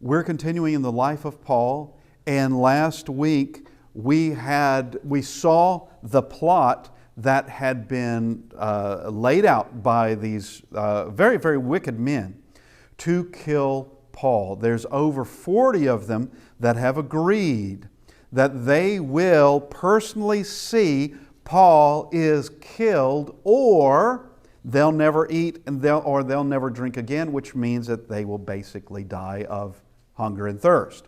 We're continuing in the life of Paul, and last week we saw the plot that had been laid out by these very, very wicked men to kill Paul. There's over 40 of them that have agreed that they will personally see Paul is killed, or they'll never eat and they'll never drink again, which means that they will basically die of hunger and thirst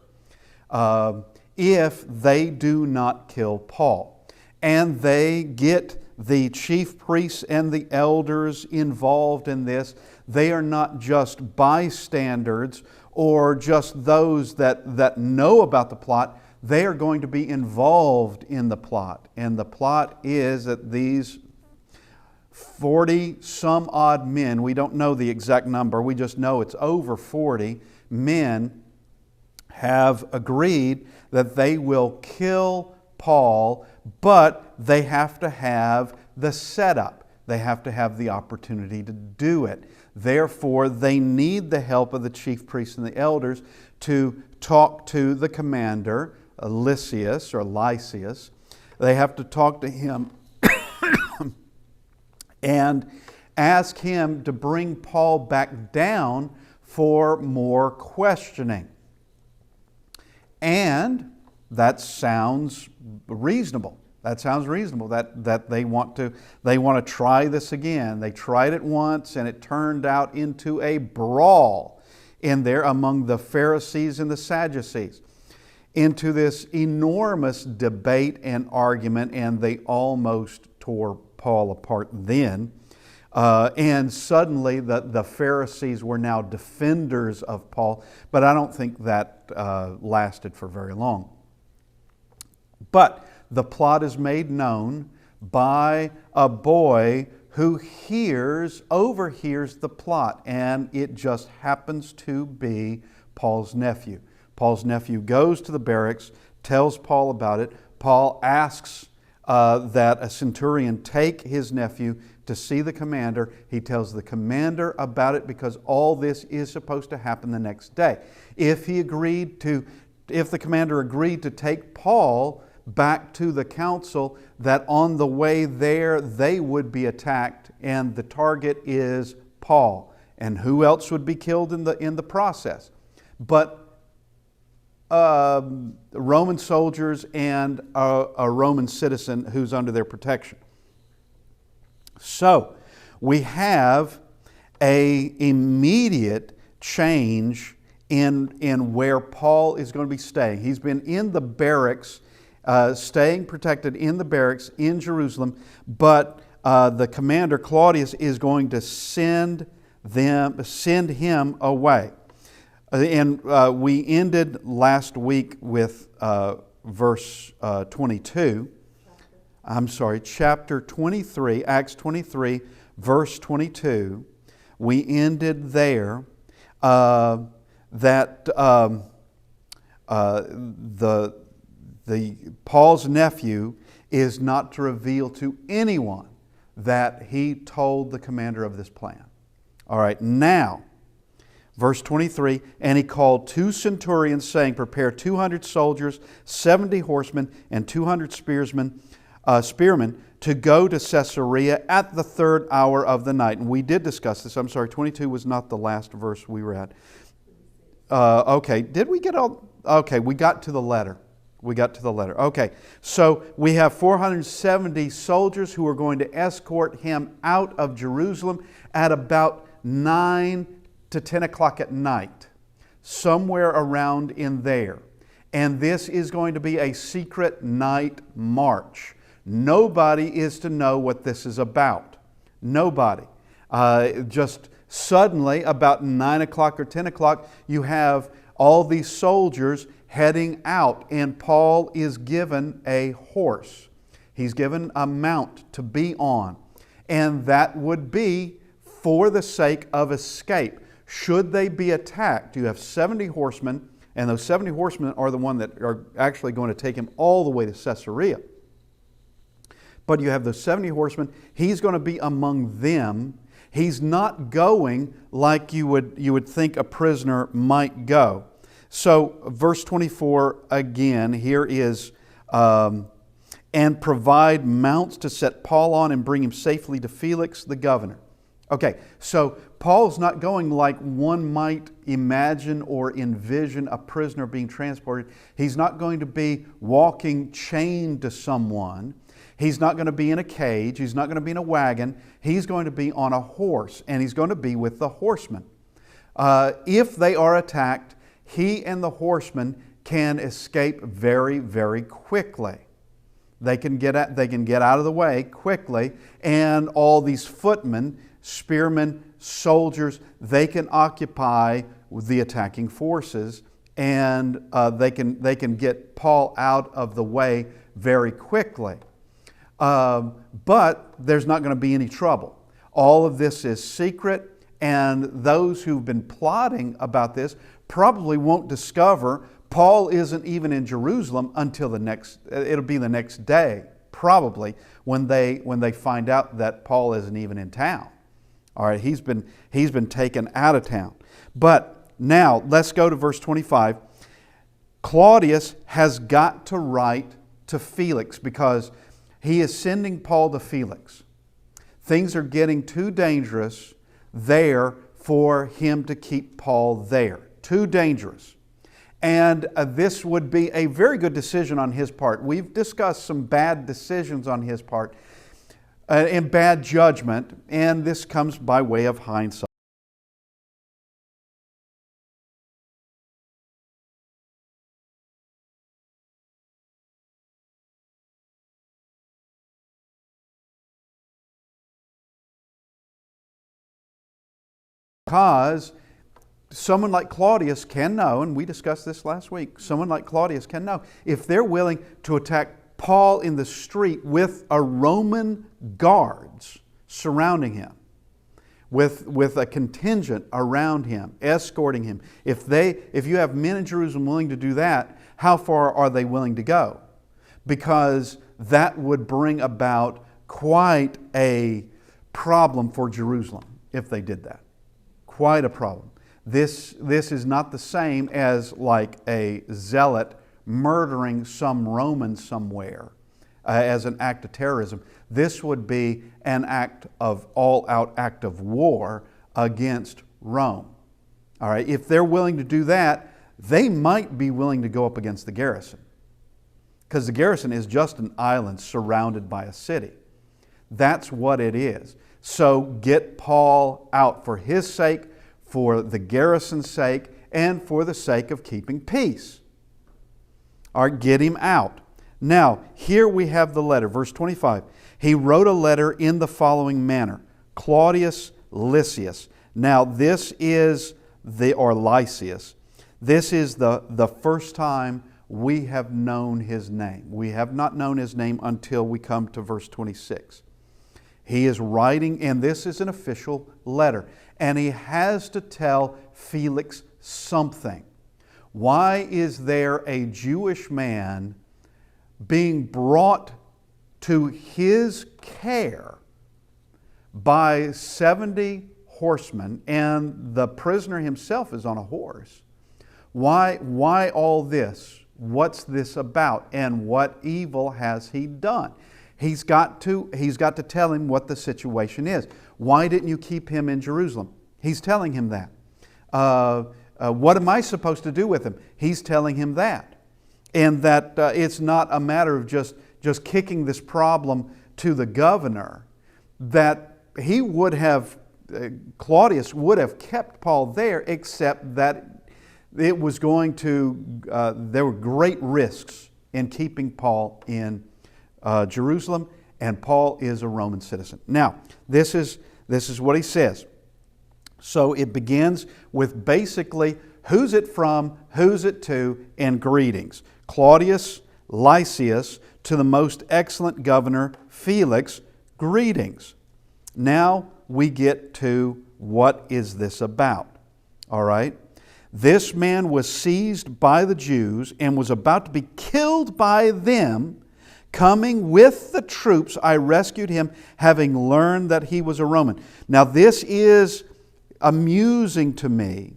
if they do not kill Paul. And they get the chief priests and the elders involved in this. They are not just bystanders or just those that know about the plot. They are going to be involved in the plot. And the plot is that these 40 some odd men, we don't know the exact number, we just know it's over 40 men, have agreed that they will kill Paul, but they have to have the setup. They have to have the opportunity to do it. Therefore, they need the help of the chief priests and the elders to talk to the commander, Lysias or Lysias. They have to talk to him and ask him to bring Paul back down for more questioning. And that sounds reasonable. That sounds reasonable, that they want to try this again. They tried it once and it turned out into a brawl in there among the Pharisees and the Sadducees, into this enormous debate and argument, and they almost tore Paul apart then. And suddenly the Pharisees were now defenders of Paul, but I don't think that lasted for very long. But the plot is made known by a boy who overhears the plot, and it just happens to be Paul's nephew. Paul's nephew goes to the barracks, tells Paul about it. Paul asks that a centurion take his nephew to see the commander. He tells the commander about it because all this is supposed to happen the next day. If the commander agreed to take Paul back to the council, that on the way there they would be attacked, and the target is Paul. And who else would be killed in the process but Roman soldiers and a Roman citizen who's under their protection. So we have an immediate change in where Paul is going to be staying. He's been in the barracks, staying protected in the barracks in Jerusalem, but the commander Claudius is going to send him away. And we ended last week with verse 22. Chapter 23, Acts 23, verse 22. We ended there that Paul's nephew is not to reveal to anyone that he told the commander of this plan. All right, now, verse 23, and he called 2 centurions, saying, prepare 200 soldiers, 70 horsemen, and 200 spearmen, to go to Caesarea at the 3rd hour of the night. And we did discuss this. 22 was not the last verse we were at. Okay, did we get all? Okay, we got to the letter. Okay, so we have 470 soldiers who are going to escort him out of Jerusalem at about 9 to 10 o'clock at night, somewhere around in there. And this is going to be a secret night march. Nobody is to know what this is about. Nobody. Just suddenly, about 9 o'clock or 10 o'clock, you have all these soldiers heading out, and Paul is given a horse. He's given a mount to be on, and that would be for the sake of escape. Should they be attacked, you have 70 horsemen, and those 70 horsemen are the one that are actually going to take him all the way to Caesarea. But you have those 70 horsemen. He's going to be among them. He's not going like you would think a prisoner might go. So verse 24 again, here is, and provide mounts to set Paul on and bring him safely to Felix the governor. Okay, so Paul's not going like one might imagine or envision a prisoner being transported. He's not going to be walking chained to someone. He's not going to be in a cage. He's not going to be in a wagon. He's going to be on a horse, and he's going to be with the horsemen. If they are attacked, he and the horsemen can escape very, very quickly. They can get out of the way quickly, and all these footmen, spearmen, soldiers, they can occupy the attacking forces, and they can get Paul out of the way very quickly. But there's not going to be any trouble. All of this is secret, and those who've been plotting about this probably won't discover Paul isn't even in Jerusalem until it'll be the next day, probably, when they find out that Paul isn't even in town. All right, he's been taken out of town. But now let's go to verse 25. Claudius has got to write to Felix because he is sending Paul to Felix. Things are getting too dangerous there for him to keep Paul there. Too dangerous. And this would be a very good decision on his part. We've discussed some bad decisions on his part and bad judgment, and this comes by way of hindsight. Because someone like Claudius can know, and we discussed this last week, someone like Claudius can know, if they're willing to attack Paul in the street with a Roman guards surrounding him, with a contingent around him, escorting him. If you have men in Jerusalem willing to do that, how far are they willing to go? Because that would bring about quite a problem for Jerusalem if they did that. Quite a problem. This is not the same as like a zealot murdering some Roman somewhere as an act of terrorism. This would be an all-out act of war against Rome. All right, if they're willing to do that, they might be willing to go up against the garrison, because the garrison is just an island surrounded by a city. That's what it is. So get Paul out for his sake, for the garrison's sake, and for the sake of keeping peace. Or get him out. Now, here we have the letter, verse 25. He wrote a letter in the following manner: Claudius Lysias. Now, this is Lysias. This is the first time we have known his name. We have not known his name until we come to verse 26. He is writing, and this is an official letter, and he has to tell Felix something. Why is there a Jewish man being brought to his care by 70 horsemen, and the prisoner himself is on a horse? Why all this? What's this about? And what evil has he done? He's got to tell him what the situation is. Why didn't you keep him in Jerusalem? He's telling him that. What am I supposed to do with him? He's telling him that. And that it's not a matter of just kicking this problem to the governor, that he would have, Claudius would have kept Paul there, except that it was going to, there were great risks in keeping Paul in Jerusalem, and Paul is a Roman citizen. Now, this is what he says. So it begins with basically, who's it from, who's it to, and greetings. Claudius Lysias, to the most excellent governor Felix, greetings. Now we get to what is this about. All right? This man was seized by the Jews and was about to be killed by them. Coming with the troops, I rescued him, having learned that he was a Roman. Now this is amusing to me.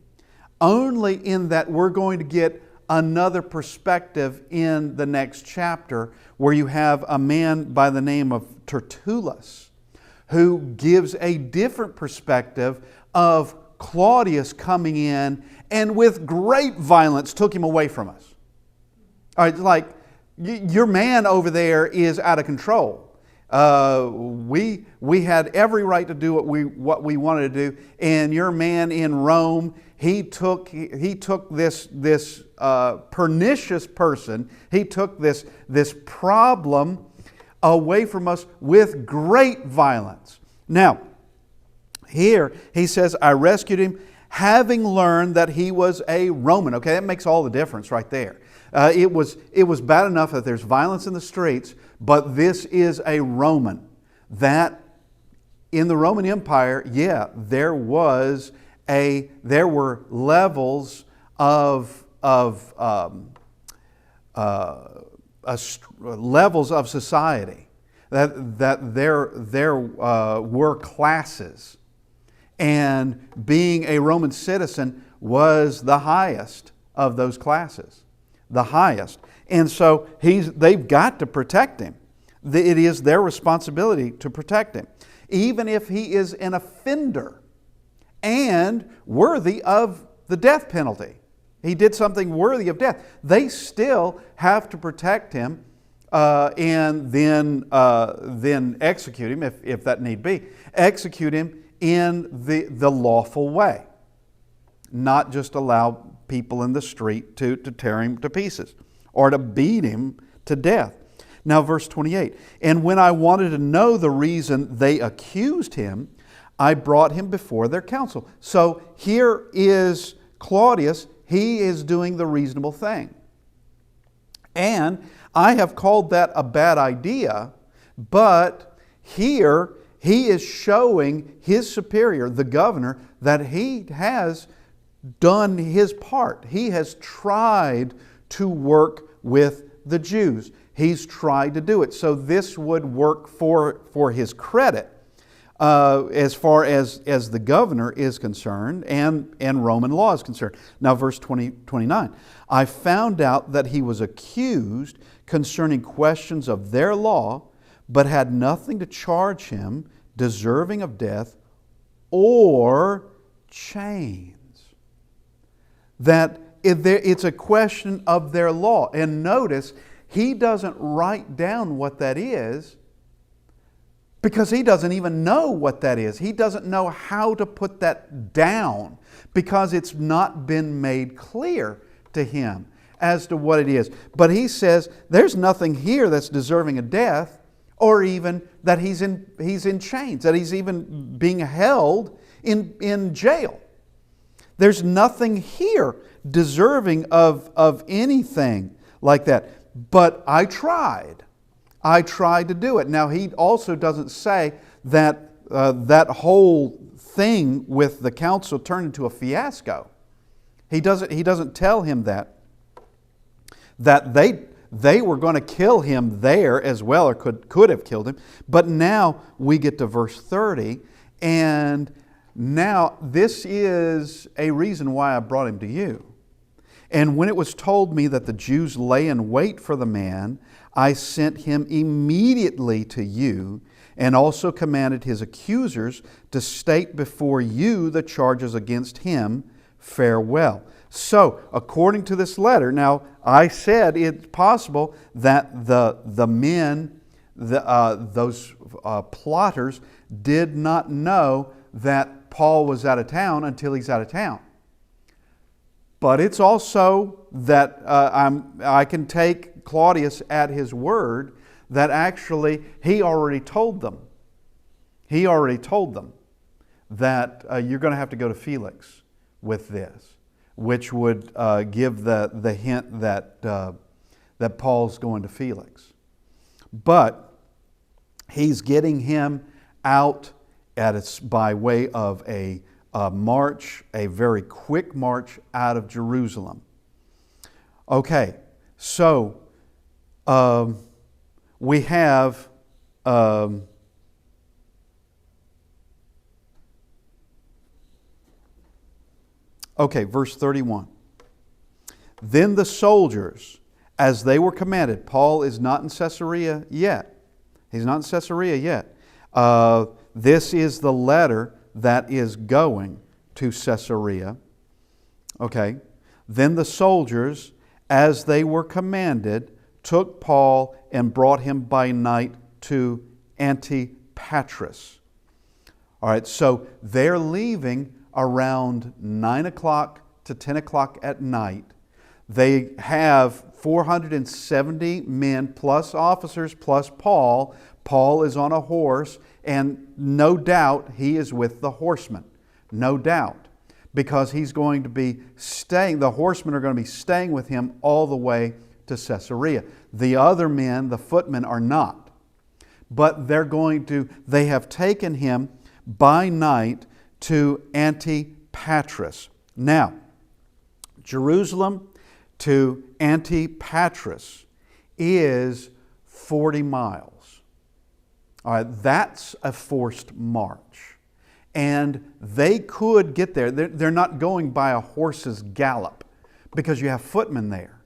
only in that we're going to get another perspective in the next chapter, where you have a man by the name of Tertullus, who gives a different perspective of Claudius coming in and with great violence took him away from us. All right, like, your man over there is out of control. We had every right to do what we wanted to do, and your man in Rome, he took this pernicious person, he took this problem away from us with great violence. Now, here he says, I rescued him, having learned that he was a Roman. Okay, that makes all the difference right there. It was bad enough that there's violence in the streets, but this is a Roman. That in the Roman Empire, there were levels of levels of society. That there were classes, and being a Roman citizen was the highest of those classes. The highest. And so they've got to protect him. It is their responsibility to protect him. Even if he is an offender and worthy of the death penalty. He did something worthy of death. They still have to protect him and then execute him, if that need be. Execute him in the lawful way. Not just allow people in the street to tear him to pieces or to beat him to death. Now verse 28, and when I wanted to know the reason they accused him, I brought him before their council. So here is Claudius, he is doing the reasonable thing. And I have called that a bad idea, but here he is showing his superior, the governor, that he has done his part. He has tried to work with the Jews. He's tried to do it. So this would work for his credit as far as the governor is concerned and Roman law is concerned. Now verse 29. I found out that he was accused concerning questions of their law, but had nothing to charge him deserving of death or chains. That it's a question of their law. And notice, he doesn't write down what that is because he doesn't even know what that is. He doesn't know how to put that down because it's not been made clear to him as to what it is. But he says there's nothing here that's deserving of death, or even that he's in chains, that he's even being held in jail. There's nothing here deserving of anything like that. But I tried. I tried to do it. Now he also doesn't say that that whole thing with the council turned into a fiasco. He doesn't tell him that they were going to kill him there as well, or could have killed him. But now we get to verse 30, and now this is a reason why I brought him to you. And when it was told me that the Jews lay in wait for the man, I sent him immediately to you, and also commanded his accusers to state before you the charges against him. Farewell. So, according to this letter, now I said it's possible that the men, those plotters, did not know that Paul was out of town until he's out of town. But it's also that I can take Claudius at his word that actually he already told them. He already told them that you're going to have to go to Felix with this, which would give the hint that Paul's going to Felix. But he's getting him out by way of a march, a very quick march out of Jerusalem. Okay, so we have Okay, verse 31. Then the soldiers, as they were commanded, Paul is not in Caesarea yet. He's not in Caesarea yet. This is the letter that is going to Caesarea. Okay. Then the soldiers, as they were commanded, took Paul and brought him by night to Antipatris. All right, so they're leaving around 9 o'clock to 10 o'clock at night. They have 470 men plus officers plus Paul. Paul is on a horse, and no doubt he is with the horsemen. No doubt. Because he's going to be staying, the horsemen are going to be staying with him all the way to Caesarea. The other men, the footmen, are not. But they have taken him by night to Antipatris. Now, Jerusalem to Antipatris is 40 miles. All right, that's a forced march. And they could get there. They're not going by a horse's gallop because you have footmen there.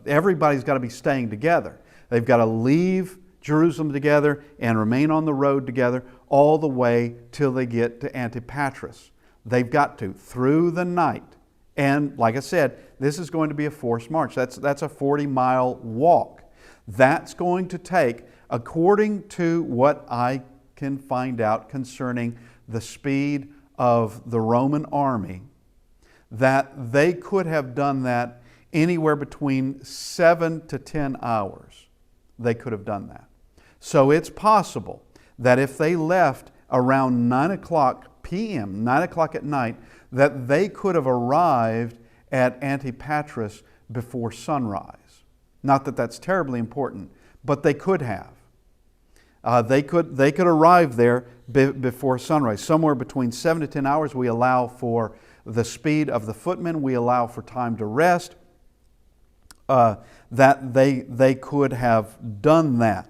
Everybody's got to be staying together. They've got to leave Jerusalem together and remain on the road together all the way till they get to Antipatris. They've got to, through the night. And like I said, this is going to be a forced march. That's a 40-mile walk. That's going to take, according to what I can find out concerning the speed of the Roman army, that they could have done that anywhere between 7 to 10 hours. They could have done that. So it's possible that if they left around 9 o'clock p.m., 9 o'clock at night, that they could have arrived at Antipatris before sunrise. Not that that's terribly important, but they could have. They could arrive there before sunrise. Somewhere between 7 to 10 hours we allow for the speed of the footmen. We allow for time to rest. That they could have done that.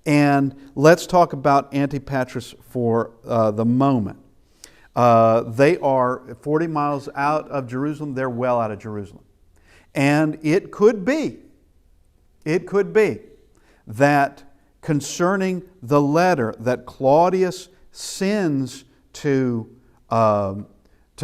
And let's talk about Antipatris for the moment. They are 40 miles out of Jerusalem. They're well out of Jerusalem. And it could be that concerning the letter that Claudius sends to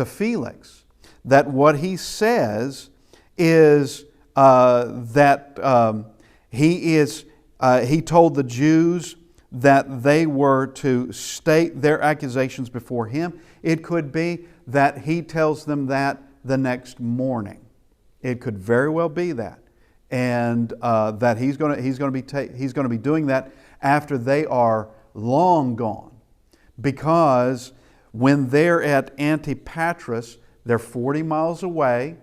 Felix, that what he says is that he told the Jews that they were to state their accusations before him. It could be that he tells them that the next morning. It could very well be that. And that he's going to be doing that after they are long gone, because when they're at Antipatris, they're 40 miles away.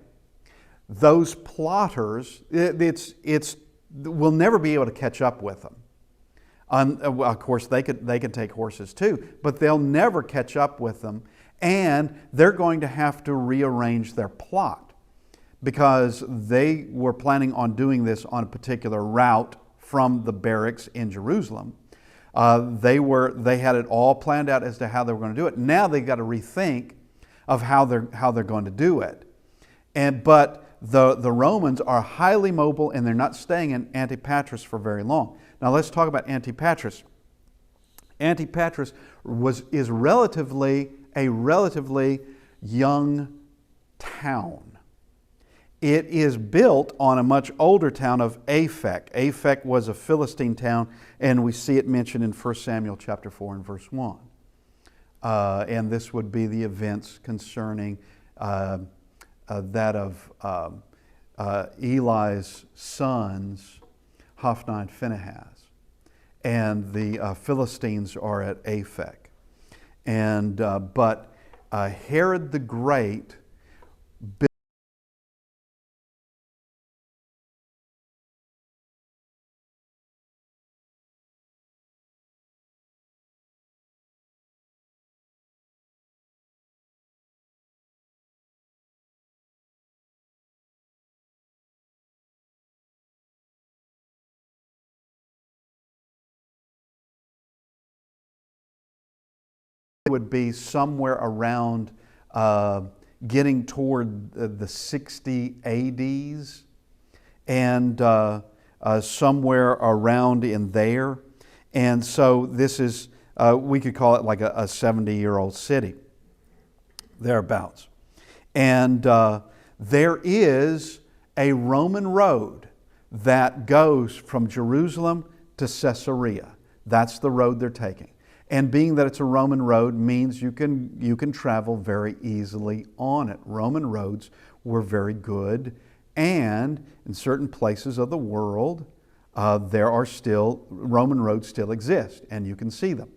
Those plotters, we'll never be able to catch up with them. Of course, they can take horses too, but they'll never catch up with them, and they're going to have to rearrange their plot, because they were planning on doing this on a particular route from the barracks in Jerusalem. They had it all planned out as to how they were going to do it. Now they've got to rethink of how they're going to do it. But the Romans are highly mobile, and they're not staying in Antipatris for very long. Now let's talk about Antipatris. Antipatris is a relatively young town. It is built on a much older town of Aphek. Aphek was a Philistine town, and we see it mentioned in 1 Samuel chapter 4 and verse 1. And this would be the events concerning that of Eli's sons, Hophni and Phinehas. And the Philistines are at Aphek. But Herod the Great would be somewhere around getting toward the 60 ADs, and somewhere around in there. And so this is, we could call it like a 70-year-old city, thereabouts. And there is a Roman road that goes from Jerusalem to Caesarea. That's the road they're taking. And being that it's a Roman road means you can travel very easily on it. Roman roads were very good, and in certain places of the world, Roman roads still exist, and you can see them.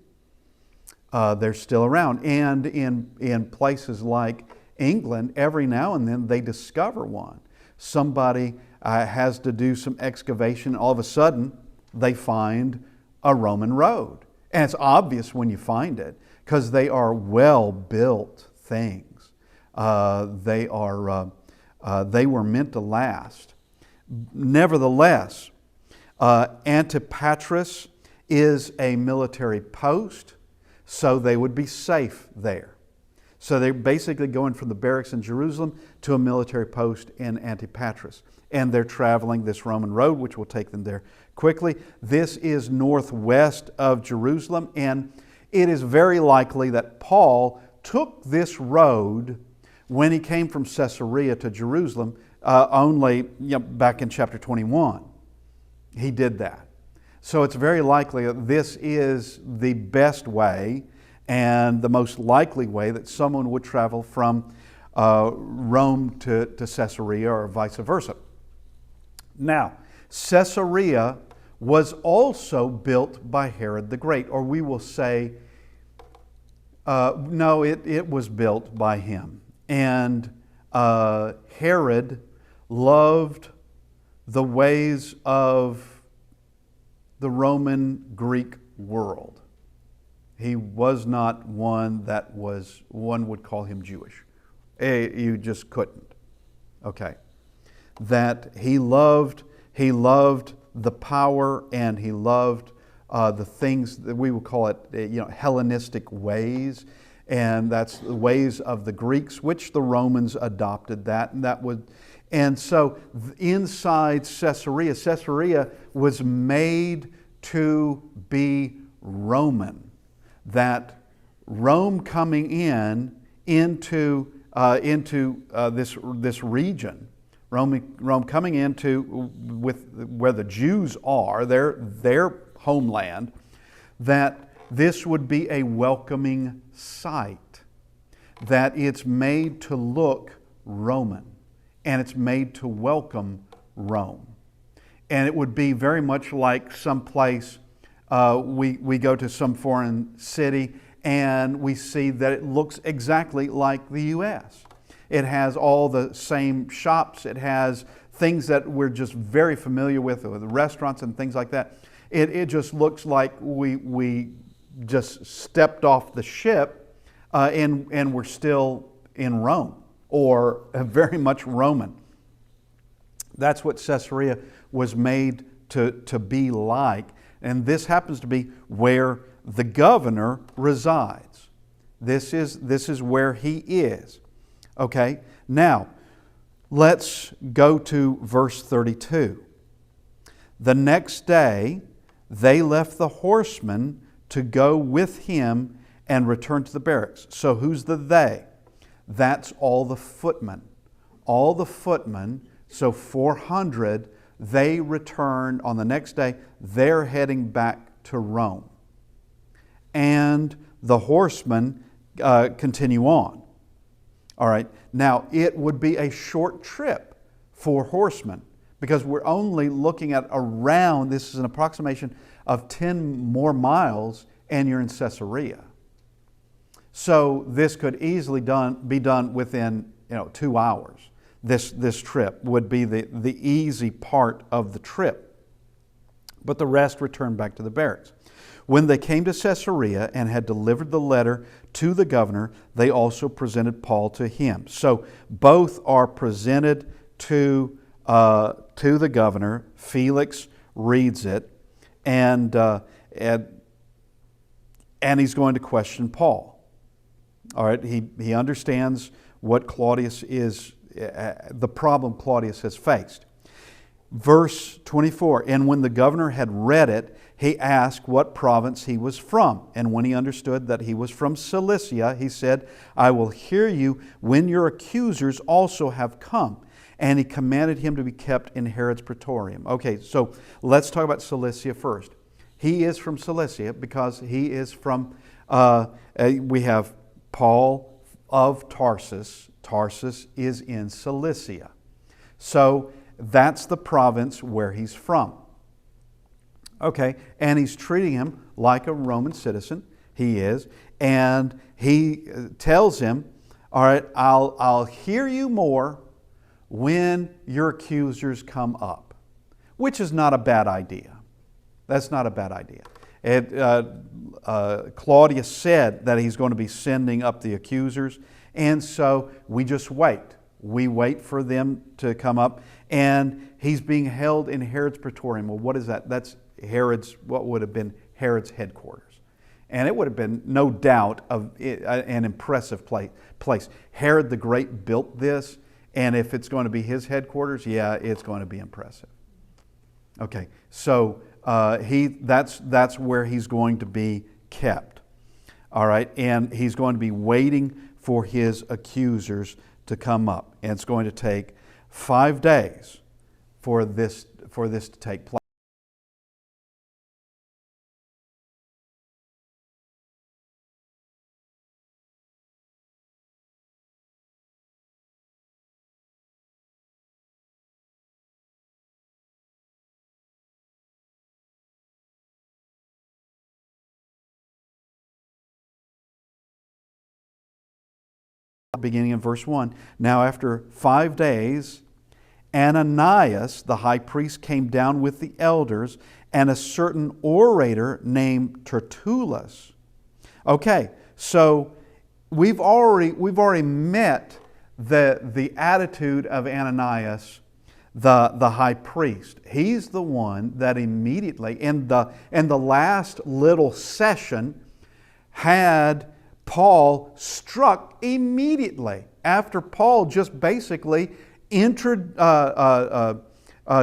They're still around. And in places like England, every now and then they discover one. Somebody has to do some excavation, all of a sudden they find a Roman road. And it's obvious when you find it, because they are well-built things. They were meant to last. Nevertheless, Antipatris is a military post, so they would be safe there. So they're basically going from the barracks in Jerusalem to a military post in Antipatris. And they're traveling this Roman road, which will take them there quickly. This is northwest of Jerusalem, and it is very likely that Paul took this road when he came from Caesarea to Jerusalem, back in chapter 21. He did that. So it's very likely that this is the best way and the most likely way that someone would travel from Rome to Caesarea, or vice versa. Now, Caesarea was also built by Herod the Great, or we will say, no, it was built by him. And Herod loved the ways of the Roman Greek world. He was not one that one would call him Jewish. You just couldn't. Okay. That he loved the power, and he loved the things that we would call it, Hellenistic ways, and that's the ways of the Greeks, which the Romans adopted that, and so inside Caesarea was made to be Roman. That Rome coming into this region. Rome coming into where the Jews are, their homeland, that this would be a welcoming sight, that it's made to look Roman, and it's made to welcome Rome. And it would be very much like some place, we go to some foreign city and we see that it looks exactly like the U.S. It has all the same shops. It has things that we're just very familiar with restaurants and things like that. It just looks like we just stepped off the ship and we're still in Rome, or very much Roman. That's what Caesarea was made to be like. And this happens to be where the governor resides. This is where he is. Okay, now let's go to verse 32. The next day they left the horsemen to go with him and return to the barracks. So who's the they? That's all the footmen. All the footmen, so 400, they return on the next day. They're heading back to Rome. And the horsemen continue on. All right, now it would be a short trip for horsemen, because we're only looking at around, this is an approximation of 10 more miles, and you're in Caesarea. So this could easily be done within 2 hours. This trip would be the easy part of the trip. But the rest returned back to the barracks. When they came to Caesarea and had delivered the letter to the governor, they also presented Paul to him. So both are presented to the governor. Felix reads it, and he's going to question Paul. All right, he understands what Claudius is, the problem Claudius has faced. Verse 24, and when the governor had read it, he asked what province he was from. And when he understood that he was from Cilicia, he said, I will hear you when your accusers also have come. And he commanded him to be kept in Herod's praetorium. Okay, so let's talk about Cilicia first. He is from Cilicia because he is from, we have Paul of Tarsus. Tarsus is in Cilicia. So that's the province where he's from. Okay, and he's treating him like a Roman citizen. He is. And he tells him, all right, I'll hear you more when your accusers come up, which is not a bad idea. That's not a bad idea. Claudius said that he's going to be sending up the accusers, and so we just wait. We wait for them to come up, and he's being held in Herod's praetorium. Well, what is that? That's Herod's, what would have been Herod's headquarters. And it would have been, no doubt, an impressive place. Herod the Great built this, and if it's going to be his headquarters, yeah, it's going to be impressive. Okay, so that's where he's going to be kept. All right, and he's going to be waiting for his accusers to come up. And it's going to take 5 days for this to take place. Beginning in verse 1. Now after 5 days, Ananias, the high priest, came down with the elders and a certain orator named Tertullus. Okay, so we've already met the attitude of Ananias, the high priest. He's the one that immediately, in the last little session, had Paul struck immediately after Paul just basically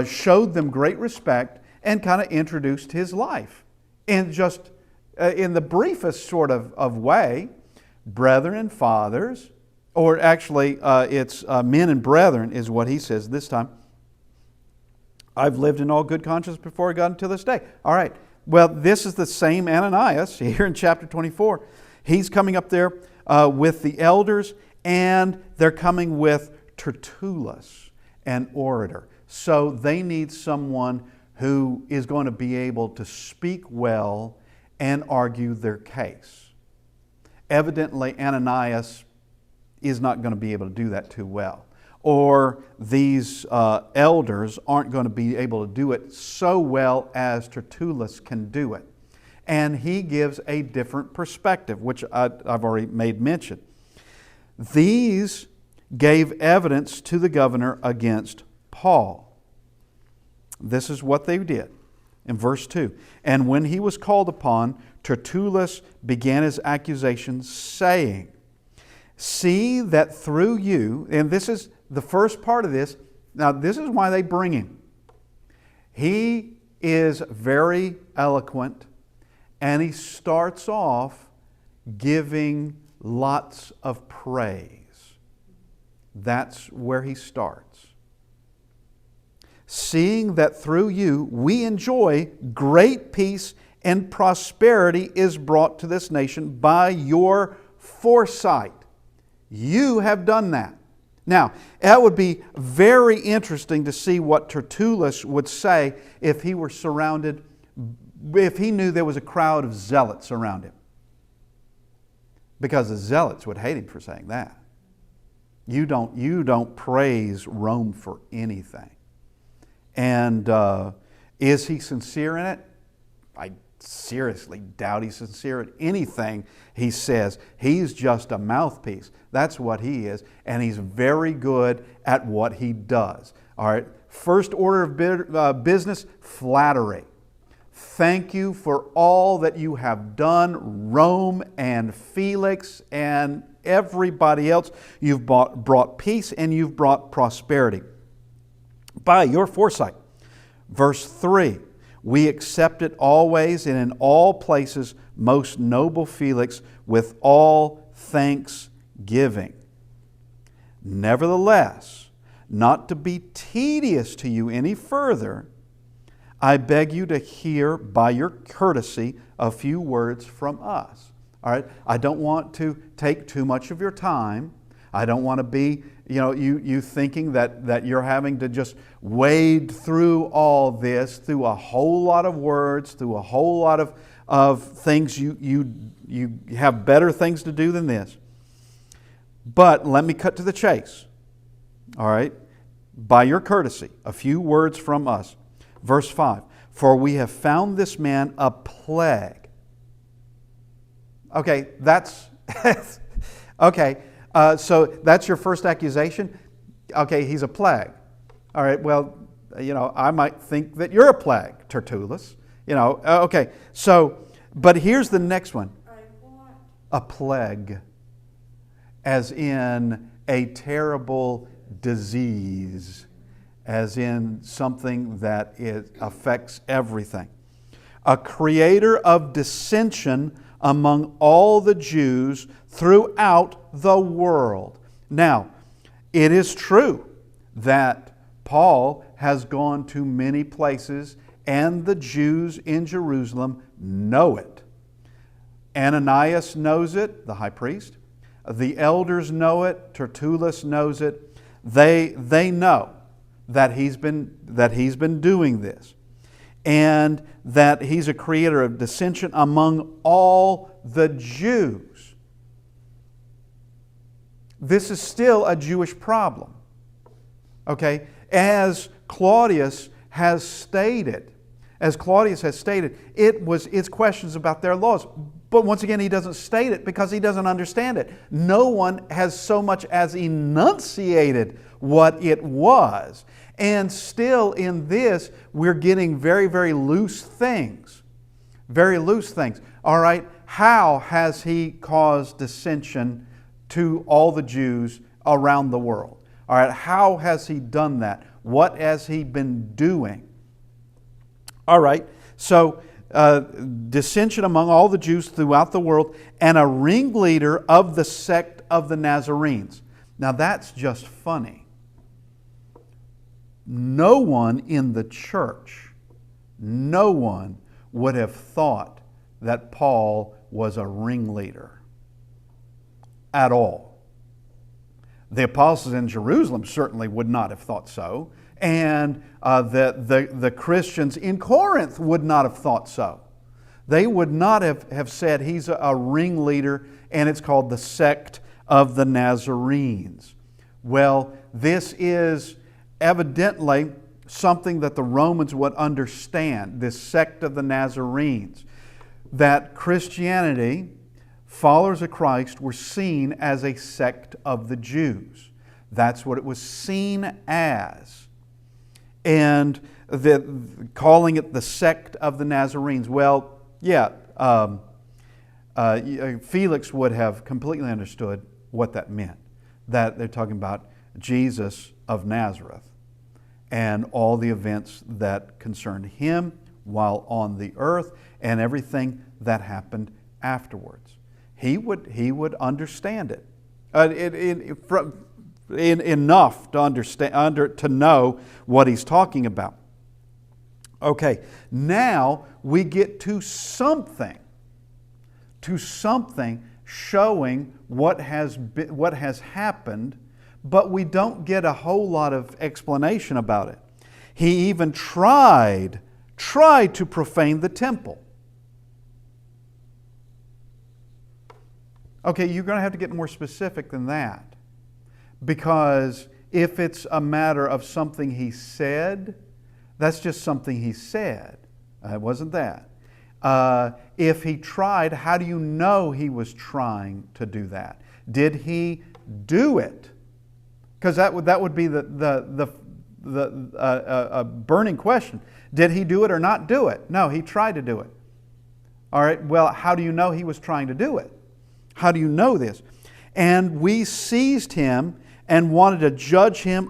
showed them great respect and kind of introduced his life. And just in the briefest sort of way, brethren and fathers, or actually it's men and brethren is what he says this time. I've lived in all good conscience before I got into this day. All right, well, this is the same Ananias here in chapter 24. He's coming up there with the elders, and they're coming with Tertullus, an orator. So they need someone who is going to be able to speak well and argue their case. Evidently, Ananias is not going to be able to do that too well. Or these elders aren't going to be able to do it so well as Tertullus can do it. And he gives a different perspective, which I've already made mention. These gave evidence to the governor against Paul. This is what they did. In verse 2, and when he was called upon, Tertullus began his accusation, saying, see that through you, and this is the first part of this, now this is why they bring him. He is very eloquent, and he starts off giving lots of praise. That's where he starts. Seeing that through you we enjoy great peace and prosperity is brought to this nation by your foresight. You have done that. Now, that would be very interesting to see what Tertullus would say if he were surrounded, if he knew there was a crowd of zealots around him. Because the zealots would hate him for saying that. You don't praise Rome for anything. And is he sincere in it? I seriously doubt he's sincere in anything he says. He's just a mouthpiece. That's what he is. And he's very good at what he does. All right. First order of business, flattery. Thank you for all that you have done, Rome and Felix and everybody else. You've brought peace and you've brought prosperity by your foresight. Verse 3, we accept it always and in all places, most noble Felix, with all thanksgiving. Nevertheless, not to be tedious to you any further, I beg you to hear by your courtesy a few words from us. All right? I don't want to take too much of your time. I don't want to be, you thinking that you're having to just wade through all this, through a whole lot of words, through a whole lot of things. You have better things to do than this. But let me cut to the chase. All right? By your courtesy, a few words from us. Verse 5, for we have found this man a plague. Okay, that's... okay, so that's your first accusation? Okay, he's a plague. All right, well, I might think that you're a plague, Tertullus. Okay, so, but here's the next one. A plague, as in a terrible disease, as in something that affects everything. A creator of dissension among all the Jews throughout the world. Now, it is true that Paul has gone to many places and the Jews in Jerusalem know it. Ananias knows it, the high priest. The elders know it. Tertullus knows it. They know that he's been doing this, and that he's a creator of dissension among all the Jews. This is still a Jewish problem. Okay, as Claudius has stated, it's questions about their laws. But once again, he doesn't state it because he doesn't understand it. No one has so much as enunciated what it was. And still in this, we're getting very, very loose things. Very loose things. All right, how has he caused dissension to all the Jews around the world? All right, how has he done that? What has he been doing? All right, so dissension among all the Jews throughout the world, and a ringleader of the sect of the Nazarenes. Now that's just funny. No one in the church, no one would have thought that Paul was a ringleader at all. The apostles in Jerusalem certainly would not have thought so. And the Christians in Corinth would not have thought so. They would not have said he's a ringleader, and it's called the sect of the Nazarenes. Well, this is evidently something that the Romans would understand, this sect of the Nazarenes. That Christianity, followers of Christ, were seen as a sect of the Jews. That's what it was seen as. And calling it the sect of the Nazarenes. Well, yeah, Felix would have completely understood what that meant. That they're talking about Jesus of Nazareth and all the events that concerned him while on the earth and everything that happened afterwards. He would understand it. Enough to understand, to know what he's talking about. Okay, now we get to something showing what has happened, but we don't get a whole lot of explanation about it. He even tried to profane the temple. Okay, you're going to have to get more specific than that. Because if it's a matter of something he said, that's just something he said. It wasn't that. If he tried, how do you know he was trying to do that? Did he do it? Because that would be the burning question. Did he do it or not do it? No, he tried to do it. All right, well, how do you know he was trying to do it? How do you know this? and we seized him and wanted to judge him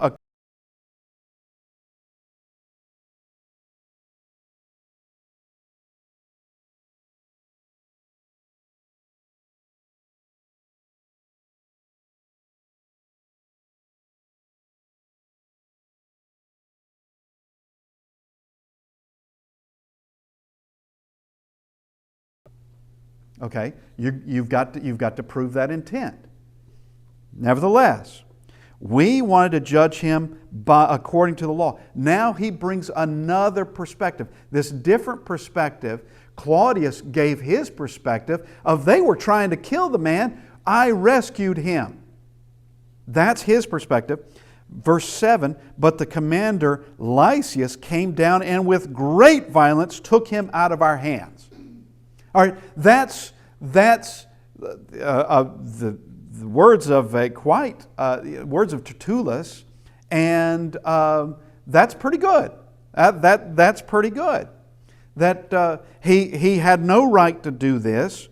Okay, you've got to prove that intent. Nevertheless, we wanted to judge him according to the law. Now he brings another perspective. This different perspective. Claudius gave his perspective of they were trying to kill the man. I rescued him. That's his perspective. Verse 7, but the commander Lysias came down and with great violence took him out of our hands. All right, that's the words of words of Tertullus, and that's pretty good. That's pretty good. That he had no right to do this,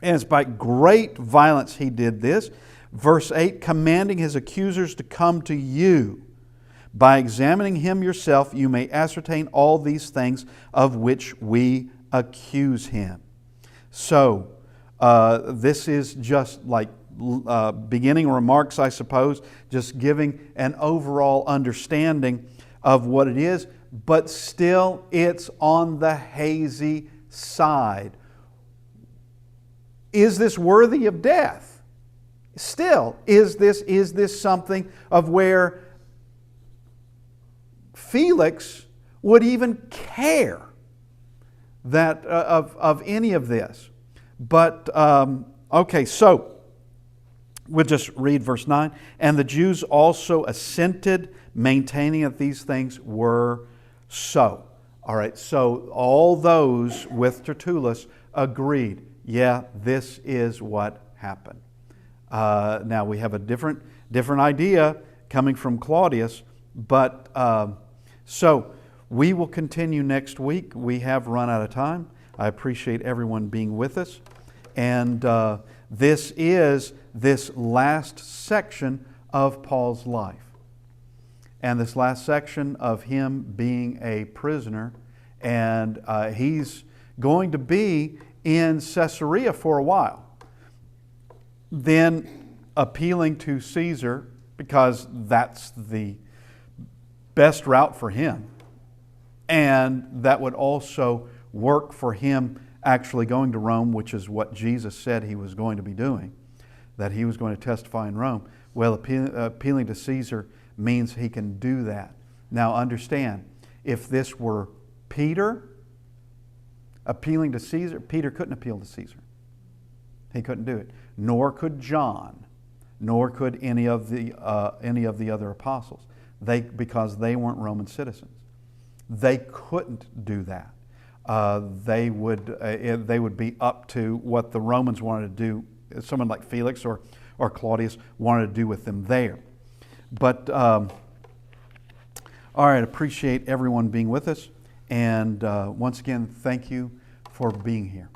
and it's by great violence he did this. Verse 8, commanding his accusers to come to you. By examining him yourself, you may ascertain all these things of which we accuse him. So, this is just like beginning remarks, I suppose, just giving an overall understanding of what it is, but still it's on the hazy side. Is this worthy of death? Still, is this something of where Felix would even care that of any of this? But okay, so we'll just read verse 9. And the Jews also assented, maintaining that these things were so. All right, so all those with Tertullus agreed, yeah, this is what happened. Now we have a different idea coming from Claudius, but so we will continue next week. We have run out of time. I appreciate everyone being with us. And this is this last section of Paul's life. And this last section of him being a prisoner. And he's going to be in Caesarea for a while. Then appealing to Caesar, because that's the best route for him. And that would also work for him actually going to Rome, which is what Jesus said he was going to be doing, that he was going to testify in Rome. Well, appealing to Caesar means he can do that. Now understand, if this were Peter appealing to Caesar, Peter couldn't appeal to Caesar. He couldn't do it. Nor could John, nor could any of the other apostles, because they weren't Roman citizens. They couldn't do that. They would be up to what the Romans wanted to do. Someone like Felix or Claudius wanted to do with them there. But all right, appreciate everyone being with us, and once again, thank you for being here.